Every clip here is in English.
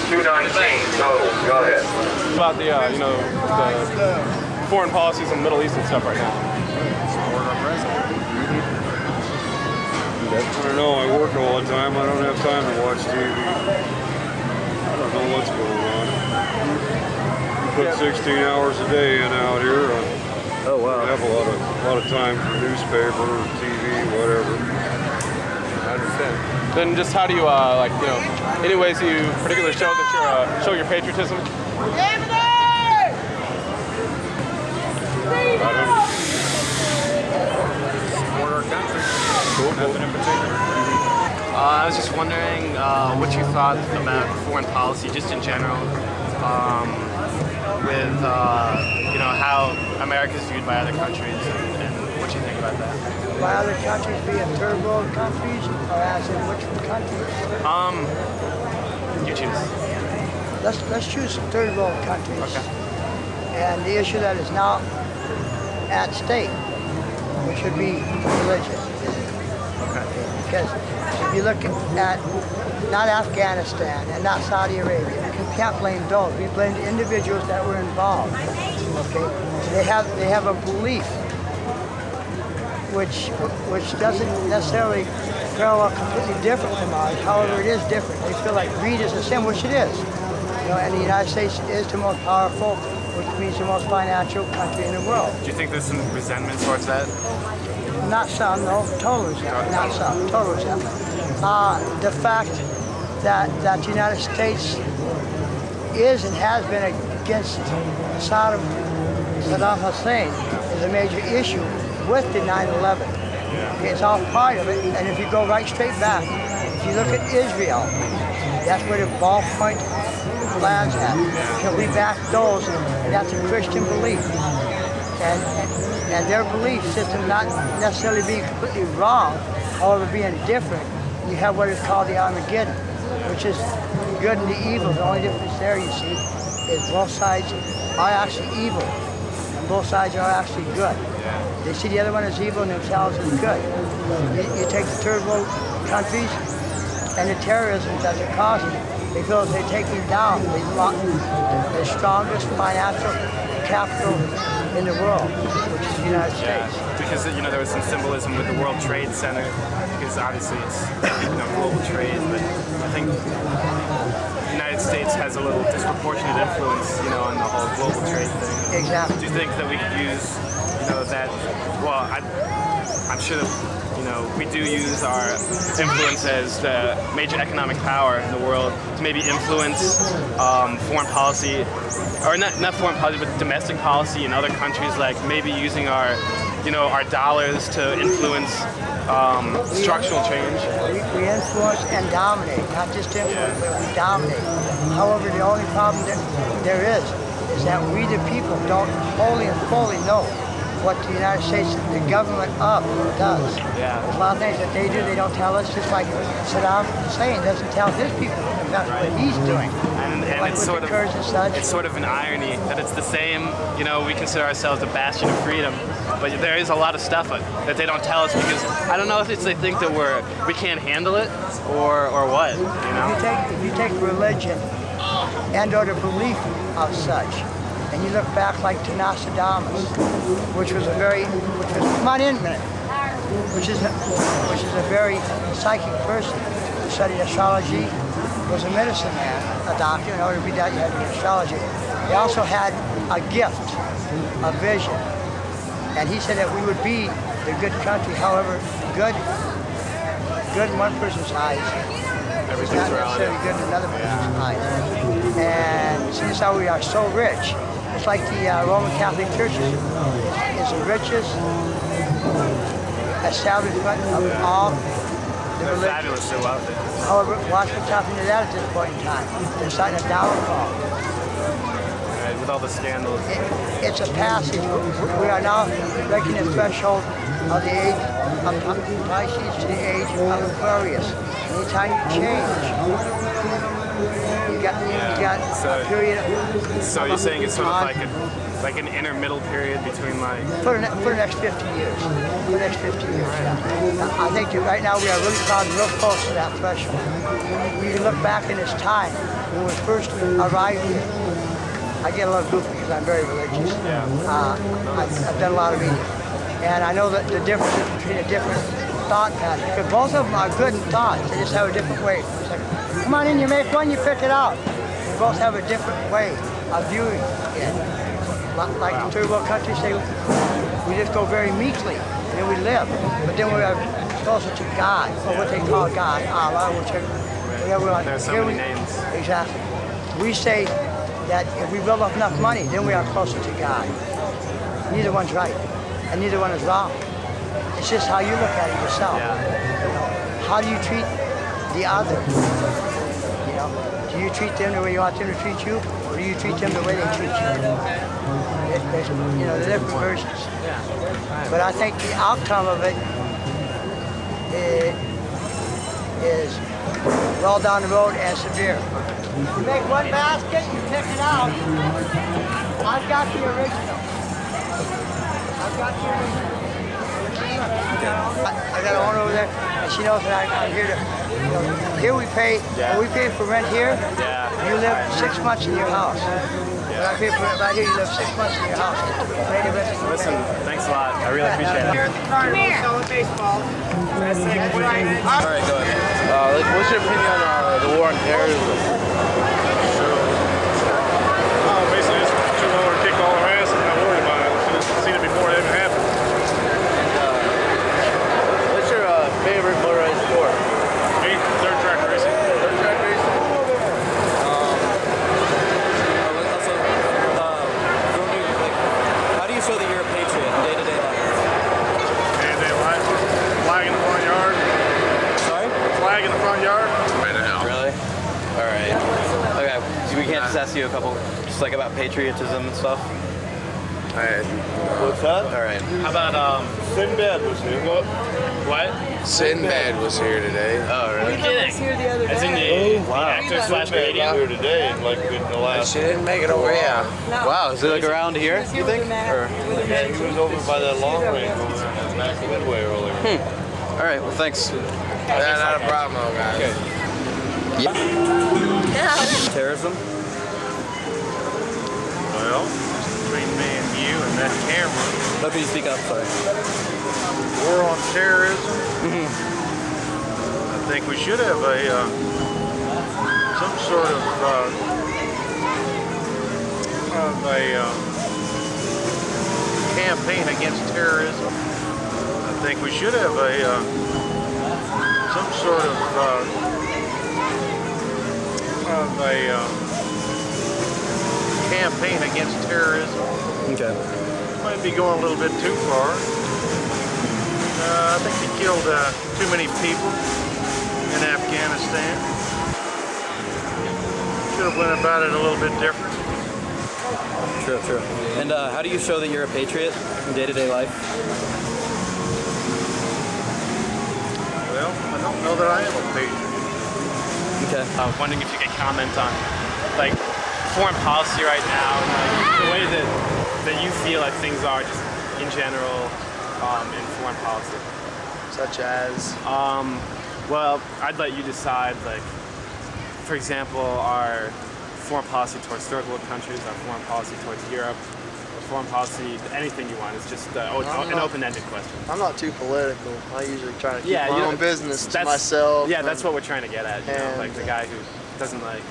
$2.19 total. Go ahead. About the the foreign policies in the Middle East and stuff right now. I don't know. I work all the time. I don't have time to watch TV. I don't know what's going on. Put 16 hours a day in out here. Oh wow. I have a lot of time for newspaper, TV, whatever. I understand. Then just how do you any ways you particularly show that you're show your patriotism? Support our country. Cool. Nothing in particular. I was just wondering what you thought about foreign policy, just in general, with how America is viewed by other countries, and what you think about that. By other countries being third world countries, or as in which countries? You choose. Let's choose some third world countries. Okay. And the issue that is now at stake, which would be religion. Okay. Because if you look at not Afghanistan and not Saudi Arabia, you can't blame those. We blame the individuals that were involved. Okay. They have a belief which doesn't necessarily parallel completely different from ours. However, it is different. They feel like greed is a sin, which it is. And the United States is the most powerful, which means the most financial country in the world. Do you think there's some resentment towards that? Not some, no, total resentment. Not some, total resentment. The fact that the United States is and has been against Saddam Hussein is a major issue with the 9/11. Okay, it's all part of it, and if you go right straight back, if you look at Israel, that's where the ballpoint lands at. So we back those, and that's a Christian belief. And their belief system not necessarily being completely wrong, however being different, you have what is called the Armageddon, which is good and the evil. The only difference there, you see, is both sides are actually evil, and both sides are actually good. They see the other one as evil and themselves as good. You take the third world countries and the terrorism that they're causing, they feel as they're taking down the strongest financial capital in the world, which is the United States. Because there was some symbolism with the World Trade Center, because obviously it's global trade, but I think the United States has a little disproportionate influence, on the whole global trade thing. Exactly. Do you think that we could use, that? Well, I'm sure that we do use our influence as the major economic power in the world to maybe influence foreign policy, or not foreign policy, but domestic policy in other countries, like maybe using our dollars to influence structural change. We influence and dominate, not just influence, but we dominate. However, the only problem that there is that we the people don't wholly and fully know what the United States, the government does. Yeah. There's a lot of things that they do, they don't tell us, just like Saddam Hussein doesn't tell his people what he's doing. And like it's with the Kurds and such. It's sort of an irony that it's the same, we consider ourselves a bastion of freedom, but there is a lot of stuff that they don't tell us, because I don't know if it's they think that we can't handle it or what, If you take religion and or the belief of such, and you look back like to Nostradamus, which was come on in a minute, which is a very psychic person who studied astrology, was a medicine man, a doctor. In order to be that, you had to be astrology. He also had a gift, a vision, and he said that we would be the good country. However, good in one person's eyes is not necessarily good in another person's eyes. And since how we are so rich, it's like the Roman Catholic Church is the richest establishment of all the religions. Fabulous, so out there. However, watch what's happening to that at this point in time. They're starting a downfall. Right, with all the scandals. It's a passage. We are now breaking the threshold of the age of Pisces to the age of Aquarius. Anytime you change, you got a period. So you're saying it's sort of like like an intermiddle period between like. For the next 50 years. For the next 50 years, yeah. I think that right now we are really probably real close to that threshold. We can look back in this time when we first arrived here. I get a little goofy because I'm very religious. Yeah. I've done a lot of reading. And I know that the differences between a different thought pattern, because both of them are good in thought, they just have a different way. It's like, come on in, you make one, you pick it out. We both have a different way of viewing it. Like the third world countries say, we just go very meekly, and we live. But then we are closer to God, or what they call God, Allah, whichever. There's so many names. Exactly. We say that if we build up enough money, then we are closer to God. Neither one's right, and neither one is wrong. It's just how you look at it yourself. Yeah. You know, how do you treat the other? You know, do you treat them the way you want them to treat you, or do you treat them the way they treat you? There's, you know, the different versions. Yeah. But I think the outcome of it is well down the road and severe. You make one basket, you pick it out. I've got the original. I got a owner over there, and she knows that I'm here to. You know, here we pay. Yeah. When we pay for rent here, Yeah. you live 6 months in your house. When I pay for rent right here, you live 6 months in your house. Listen, thanks a lot. I really appreciate it. Come here. Selling baseball. All right, go ahead. What's your opinion on the war on terrorism? Basically, just too long to kick all our ass and not worry about it. We should have seen it before it even happened. What's your favorite motorized sport? Me, third track racing. Dirt track racing? How do you show that you're a patriot in day-to-day life? Day-to-day life. Flag in the front yard. Sorry? Flag in the front yard. Really? All right. Okay. So we can't just ask you a couple, just like about patriotism and stuff. What's that? All right. How about Sinbad was here. what? Sinbad was here today. Oh, really? He was here the other As in day. the actor slash Sinbad comedian? here today, like in the last. She didn't make it over here. No. Wow. Is it like around He here? was You here think? with the Or? man. With the Yeah, man. he was over by that long range over there in the back of Midway earlier. All right. Well, thanks. Yeah, not a problem, guys. Terrorism. Well, between me and you and that camera, How can you speak up? Sorry. war on terrorism. I think we should have some sort of campaign against terrorism. I think we should have some sort of campaign against terrorism. Okay. Might be going a little bit too far. I think they killed too many people in Afghanistan. Should have went about it a little bit different. True, true. And how do you show that you're a patriot in day-to-day life? Well, I don't know that I am a patriot. Okay. Wondering if you could comment on like foreign policy right now, and like the way that you feel like things are just in general in foreign policy. Such as? Well, I'd let you decide. Like, for example, our foreign policy towards third world countries, our foreign policy towards Europe, or foreign policy, anything you want. It's just an open-ended question. I'm not too political. I usually try to keep Yeah, my you own don't- business to That's- myself. Yeah, that's what we're trying to get at. You know, and- like the guy who doesn't like,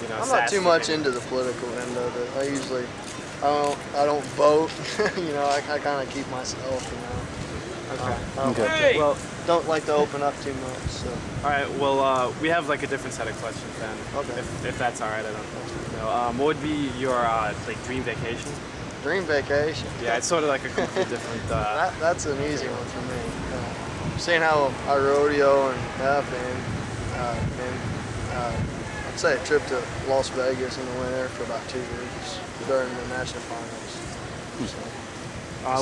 you know. I'm not too sassy much opinions. into the political end of it. I don't vote. You know, I kind of keep myself. You know. Okay. I don't, Hey! Well, don't like to open up too much. So. all right. Well, we have like a different set of questions then. Okay. If that's all right, I don't know. What would be your like dream vacation? Dream vacation. Yeah, it's sort of like a completely different. That's an easy one for me. Seeing how I rodeo and have been, I'd say a trip to Las Vegas in the winter for about 2 weeks during the national finals. So,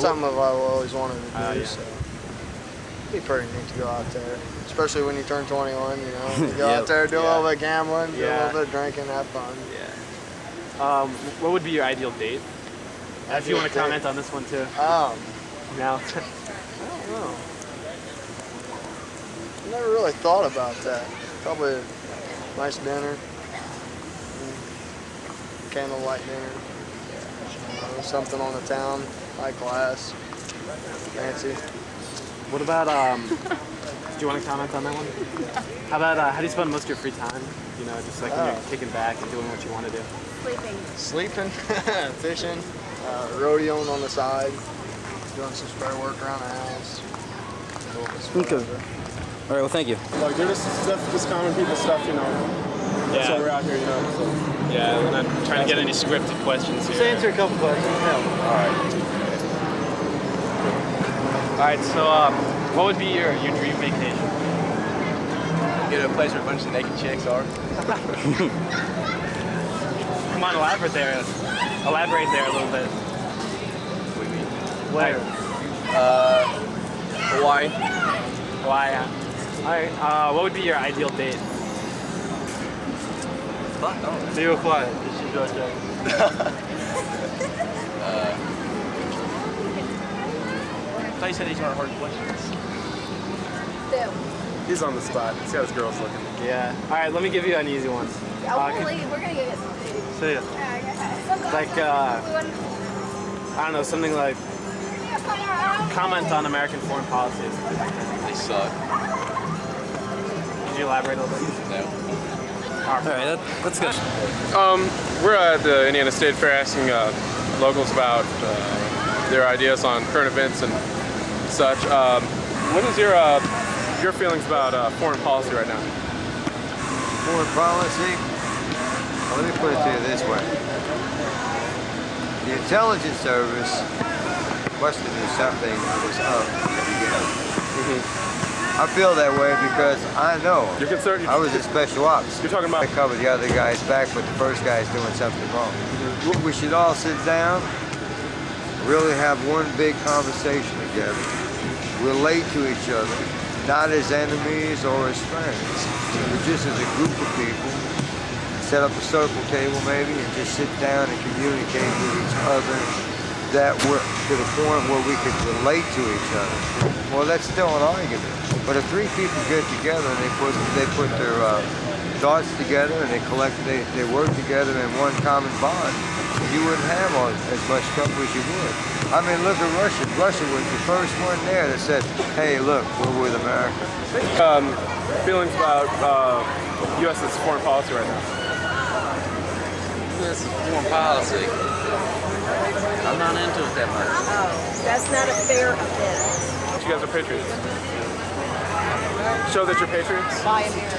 something I've always wanted to do. yeah. So it'd be pretty neat to go out there, especially when you turn 21. You know, you go Yep. out there, do a little bit of gambling, do a Yeah. little bit of drinking, have fun. Yeah. What would be your ideal date? If you want to comment on this one too. No. No. I don't know. I never really thought about that. Probably a nice dinner. Candlelight dinner. Something on the town, high class, fancy. What about do you want to comment on that one? How about how do you spend most of your free time? You know, just like when you're kicking back and doing what you want to do. Sleeping, fishing, rodeoing on the side, doing some spare work around the house. Okay. All right. Well, thank you. Like they're just common people stuff, you know. That's why we're out here, you know. So. Yeah, we're not trying to get any scripted questions here. Just answer a couple questions. All right, so what would be your dream vacation? Get to a place where a bunch of naked chicks are. Come on, elaborate there. Elaborate there a little bit. What do you mean? Where? Hawaii. Why? All right. What would be your ideal date? So you were quiet. I thought you said these weren't hard questions. He's on the spot. He's got his girls looking. Yeah. All right, let me give you an easy one. We're gonna get See ya. Like, I don't know, something like comment on American foreign policy. They suck. Could you elaborate a little bit? No. All right, that's good. We're at the Indiana State Fair asking locals about their ideas on current events and such. What is your feelings about foreign policy right now? Foreign policy? Well, let me put it to you this way. The intelligence service must have knew something was up at the beginning. I feel that way because I know. You're concerned? I was in special ops. You're talking about... I covered the other guy's back, but the first guy's doing something wrong. We should all sit down, really have one big conversation together, relate to each other, not as enemies or as friends, but just as a group of people. Set up a circle table maybe and just sit down and communicate with each other that we're to the point where we could relate to each other. Well, that's still an argument. But if three people get together and they put their thoughts together and they work together in one common bond, you wouldn't have as much trouble as you would. I mean, look at Russia. Russia was the first one there that said, hey, look, we're with America. Feelings about U.S.'s foreign policy right now? U.S. foreign policy. I'm not into it that much. Oh, that's not a fair event. You guys are patriots. Show that you're patriots. Buy America.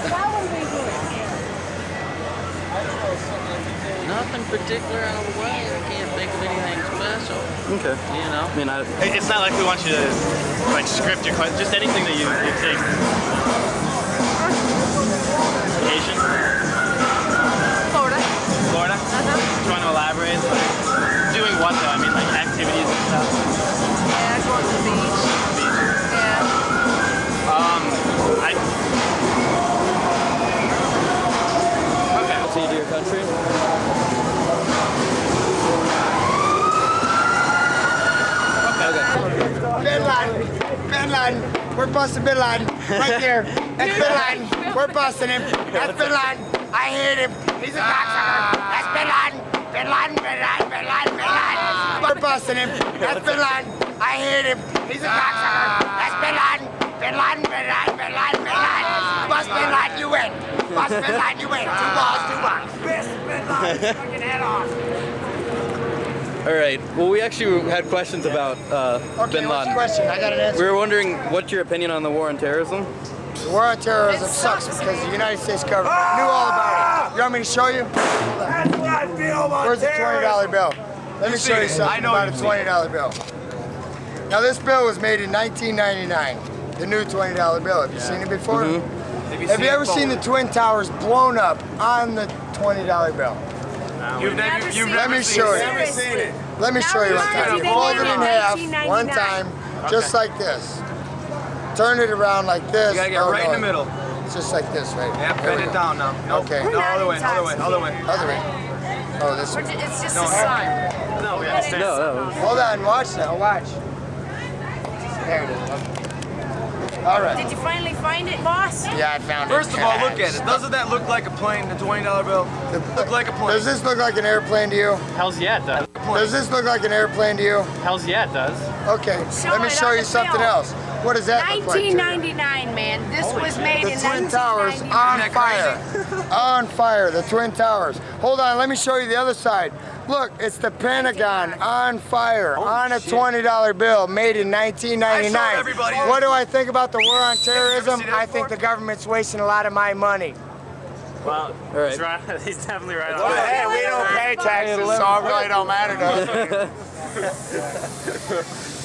Why would we do it? Nothing particular out of the way. I can't think of anything special. Okay. You know? I mean, it's not like we want you to like script your question. Just anything that you think. Asian? Florida. Florida? Do you want to elaborate? Like, doing what though? I mean, like activities and stuff. Yeah, going to the beach. Yeah. Okay. So you do your country? Bin Laden. Bin Laden. We're busting Bin Laden. Right there. That's Bin Laden. We're busting him. That's Bin Laden. I hate him. He's a cocksucker. That's Bin Laden. Bin Laden, Bin Laden, Bin Laden, Bin Laden. We're busting him. That's Bin Laden. I hate him. He's a cocksucker. That's Bin Laden. Bin Laden, Bin Laden, Bin Laden, Bin Laden. Bust Bin Laden, you win. Bust Bin Laden, you win. 2 balls, 2 bucks. Bust Bin Laden. Fucking head off. All right. Well, we actually had questions about Bin What's the Laden. question? I got an answer. We were wondering what's your opinion on the war on terrorism? The war on terrorism sucks because the United States government knew all about it. You want me to show you? That's what I feel about Where's the $20 bill? Let me show you something about a $20 bill. Now this bill was made in 1999. The new $20 bill. Have you seen it before? Have you ever seen the Twin Towers blown up on the $20 bill? Let me show you. Let me show you one time. Fold it in half, one time, just like this. Turn it around like this. You gotta get right in the middle. just like this, right? Yeah, Here we bend it go. down now. Nope. Okay. No, all the way, all the way, all the way. Other way. Oh, this way. It's just the sun. No, we understand. Hold on, watch now, watch. There it is. All right. Did you finally find it, boss? Yeah, I found it. First of all, look at it. Doesn't that look like a plane, the $20 bill? Look like a plane. Does this look like an airplane to you? Hell's yeah, it does. Does this look like an airplane to you? Hell's yeah, it does. Okay, let me it show on you the something film. else. What does that look like to you? 1999, man. This was made The in Twin Towers 1999. on fire. On fire, the Twin Towers. Hold on, let me show you the other side. Look, it's the Pentagon on fire on a $20 bill made in 1999. I showed everybody this. What do I think about the war on terrorism? seen that I think before? the government's wasting a lot of my money. Well, he's right. He's definitely right on Well, that. hey, we don't pay taxes, so it really don't matter to us.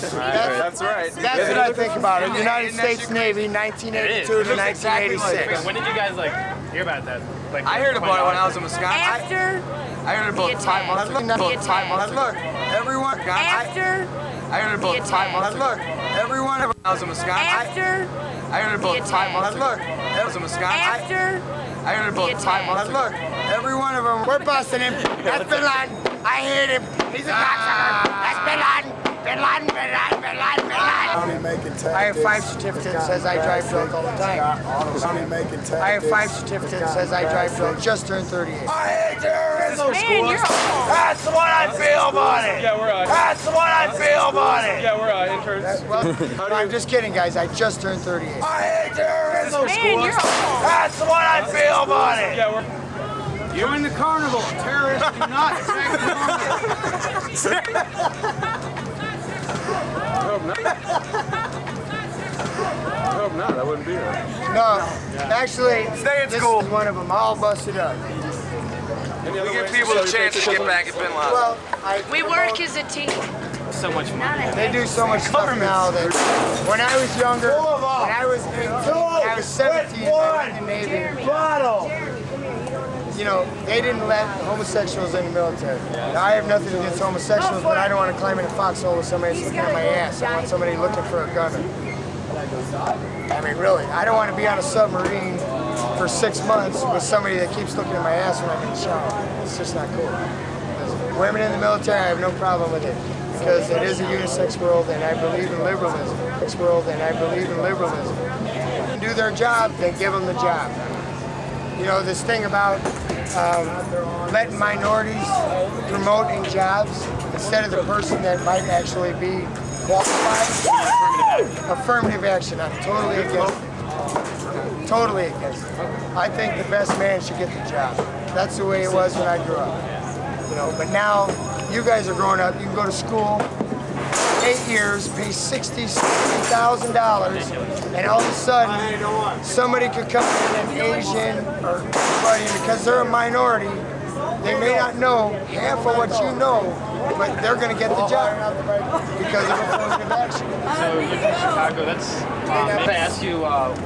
That's right. That's what I think about it. United States Navy, 1982 to 1986. When did you guys like hear about that? Like, I heard about it when I was in Wisconsin. After I heard the about 5 months ago. attack. About 5 months ago. Look, everyone. After I heard the about 5 months attack. ago. Look, everyone. When I was in Wisconsin. After I heard the about 5 months attack. ago. Look, I was in Wisconsin. After I heard the about 5 months attack. ago. look, every one of them. We're busting him. That's Bin Laden. I hate him. He's a cocksucker. That's Bin Laden. Bin Laden. Bin Laden. Bin Laden. Bin Laden. I have 5 certificates that says I drive drunk all the time. I have 5 certificates that says I drive drunk. Just turned 38. I hate terrorism. Man, you're old. That's what I feel about it. Yeah, we're That's what I feel about it. yeah, we're interns. Well, I'm just kidding, guys. I just turned 38. I hate terrorism. Man, you're old. That's what I feel about it. Yeah, we're Join the carnival. Terrorists do not attack I hope not. That wouldn't be right. No, actually, Stay in this school. is one of them. All busted up. Any other We give ways people show a your chance to get patriotism? back at Bin Laden. Well, We work as a team. So much money. they do so much stuff now that when I was younger, when I was 18, I was 17, I was in the Navy. You know, they didn't let homosexuals in the military. Now, I have nothing against homosexuals, but I don't want to climb in a foxhole with somebody looking at my ass. I want somebody looking for a gunner. I mean, really, I don't want to be on a submarine for 6 months with somebody that keeps looking at my ass when I'm in the shower. It's just not cool. Women in the military, I have no problem with it because it is a unisex world, and I believe in liberalism. Do their job, then give them the job. You know, this thing about letting minorities promote in jobs instead of the person that might actually be qualified. Affirmative action. I'm totally against it. Totally against it. I think the best man should get the job. That's the way it was when I grew up. You know, but now you guys are growing up. You can go to school 8 years, pay $60,000, and all of a sudden somebody could come in, an Asian or anybody, because they're a minority, they may not know half of what you know, but they're going to get the job because of affirmative action. So you're from Chicago. That's. May I ask you what the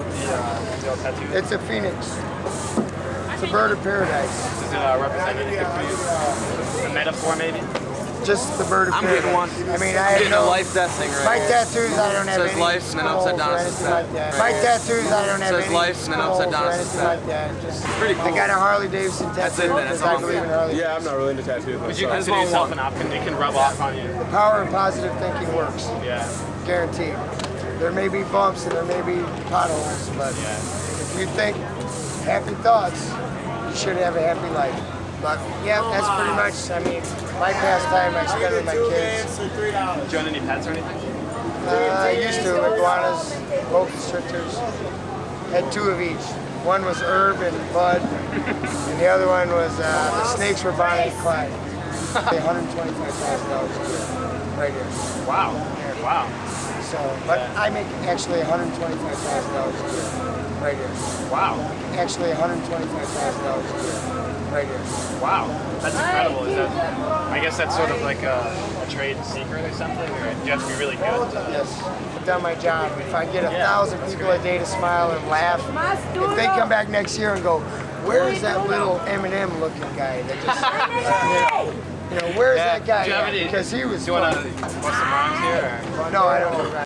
tattoo? It's a phoenix. It's a bird of paradise. Does it represent anything for you? A metaphor, maybe? Just the bird of I'm paradise. getting one. I mean, I I'm have getting a no life death thing right my here. tattoos. I don't have Says any life and then upside down or says anything death. like that. Right. My tattoos. I don't have Says any life and then upside down or says anything death. like that. Just Pretty cool. I got a Harley Davidson That's tattoo it then, because that's I all. believe in Harley. Yeah, I'm not really into tattoos Would you myself. consider yourself an option? It can rub off on you. The power of positive thinking works. Yeah. Guaranteed. There may be bumps and there may be potholes, but if you think happy thoughts, you should have a happy life. But yeah, that's pretty much, I mean, my pastime I spend with my kids. Do you own any pets or anything? I used to, iguanas, boa constrictors. Had 2 of each. One was Herb and Bud, and the other one was, the snakes were Bonnie and Clyde. $125,000 a year, right here. Wow. Wow. So, but I make actually $125,000 a year, right here. Wow. Actually $125,000 a year, right here. Wow. That's incredible. Is that, I guess that's sort of like a trade secret or something, or you have to be really good to... Yes, I've done my job. If I get 1,000 people a day to smile and laugh, if they come back next year and go, where is that little Eminem looking guy that just, you know, where is that guy? Do you have any, Because he was do you want to bust some rhymes here? Or? No, I don't know.